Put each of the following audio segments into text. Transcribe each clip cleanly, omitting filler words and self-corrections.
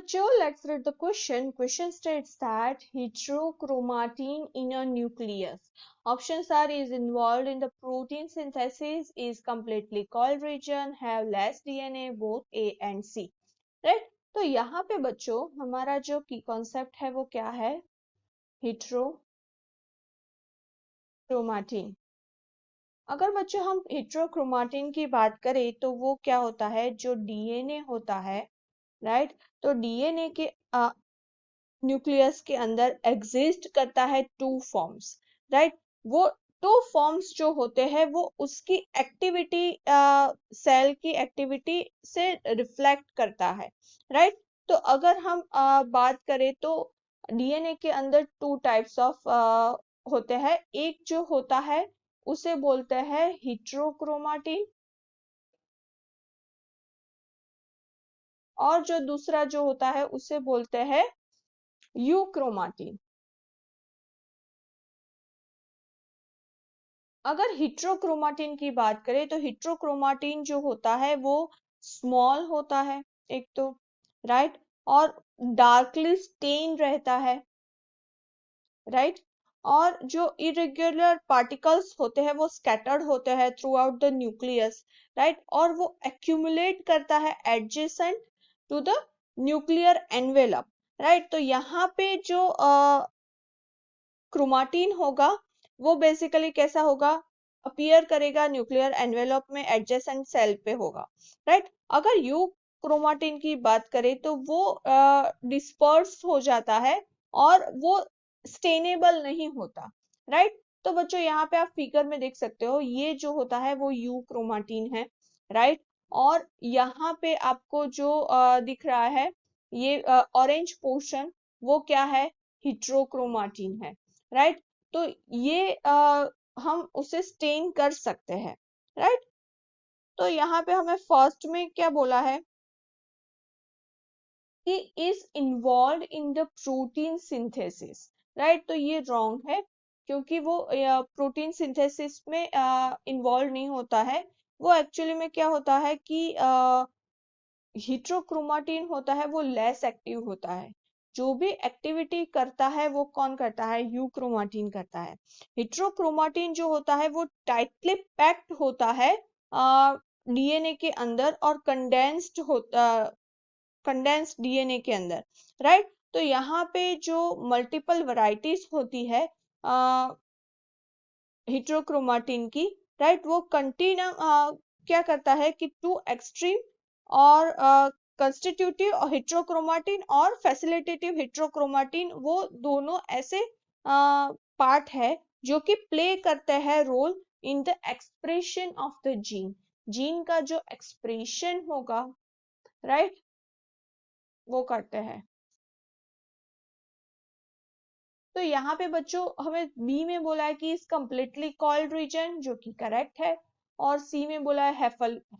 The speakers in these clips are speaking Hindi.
बच्चों, let's read the question. Question states that heterochromatin in a nucleus. Options are is involved in the protein synthesis, is completely coiled region, have less DNA, both A and C. Right? तो यहाँ पे बच्चों हमारा जो की कॉन्सेप्ट है वो क्या है? हेट्रोक्रोमाटिन. अगर बच्चों हम हेट्रोक्रोमाटिन की बात करें तो वो क्या होता है? जो डीएनए होता है, राइट? तो डीएनए के न्यूक्लियस के अंदर एग्जिस्ट करता है टू फॉर्म्स, राइट? वो टू फॉर्म्स जो होते हैं वो उसकी एक्टिविटी, सेल की एक्टिविटी से रिफ्लेक्ट करता है, राइट? तो अगर हम बात करें तो डीएनए के अंदर टू टाइप्स ऑफ होते हैं. एक जो होता है उसे बोलते हैं हेट्रोक्रोमाटिन, और जो दूसरा जो होता है उसे बोलते हैं यूक्रोमाटिन. अगर हेट्रोक्रोमाटिन की बात करें तो हेट्रोक्रोमाटिन जो होता है वो स्मॉल होता है एक तो, राइट? और डार्कली स्टेन रहता है, राइट? और जो इरेगुलर पार्टिकल्स होते हैं वो स्कैटर्ड होते हैं throughout the nucleus, right? और वो एक्यूमुलेट करता है adjacent to the nuclear envelope, right? तो यहाँ पे जो क्रोमाटिन होगा वो बेसिकली कैसा होगा? अपीयर करेगा न्यूक्लियर एनवेलप में, एडजेसेंट सेल पे होगा, राइट? अगर यू क्रोमाटिन की बात करें तो वो डिस्पर्स हो जाता है और वो स्टेनेबल नहीं होता, राइट? तो बच्चों यहाँ पे आप फिगर में देख सकते हो, ये जो होता है वो यू क्रोमाटिन है, राइट? और यहाँ पे आपको जो दिख रहा है ये ऑरेंज पोर्शन, वो क्या है? हेट्रोक्रोमाटिन है, राइट? तो ये हम उसे स्टेन कर सकते हैं, राइट? तो यहाँ पे हमें फर्स्ट में क्या बोला है कि is involve in the protein synthesis, right? तो ये रॉन्ग है क्योंकि वो प्रोटीन सिंथेसिस में इन्वॉल्व नहीं होता है. वो एक्चुअली में क्या होता है कि हेट्रोक्रोमाटिन होता है वो लेस एक्टिव होता है. जो भी एक्टिविटी करता है वो कौन करता है? यूक्रोमाटिन करता है. हेट्रोक्रोमाटिन जो होता है वो टाइटली पैक्ड होता है डीएनए के अंदर और कंडेंस्ड डीएनए के अंदर, राइट? तो यहाँ पे जो मल्टीपल वैरायटीज होती है हेट्रोक्रोमाटिन की, राइट? वो क्या करता है कि टू एक्सट्रीम और कंस्टिट्यूटिव हेट्रोक्रोमाटिन और फैसिलिटेटिव हेट्रोक्रोमाटिन, वो दोनों ऐसे पार्ट है जो कि प्ले करते हैं role in the expression of the gene. Gene का जो एक्सप्रेशन होगा, राइट, वो करते हैं. तो यहाँ पे बच्चों हमें बी में बोला है कि इस कंप्लीटली कॉल्ड रीजन, जो कि करेक्ट है, और सी में बोला है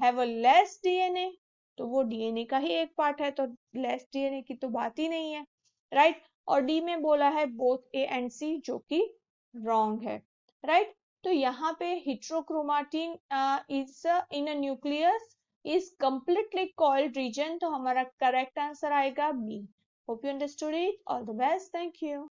हैव अ लेस डीएनए, तो वो डीएनए का ही एक पार्ट है, तो लेस डीएनए की तो बात ही नहीं है, राइट? और डी में बोला है बोथ ए एंड सी, जो कि रॉन्ग है, राइट? तो यहाँ पे heterochromatin is in a nucleus is completely called region, तो हमारा करेक्ट आंसर आएगा B. Hope you understood it. All the best. Thank you.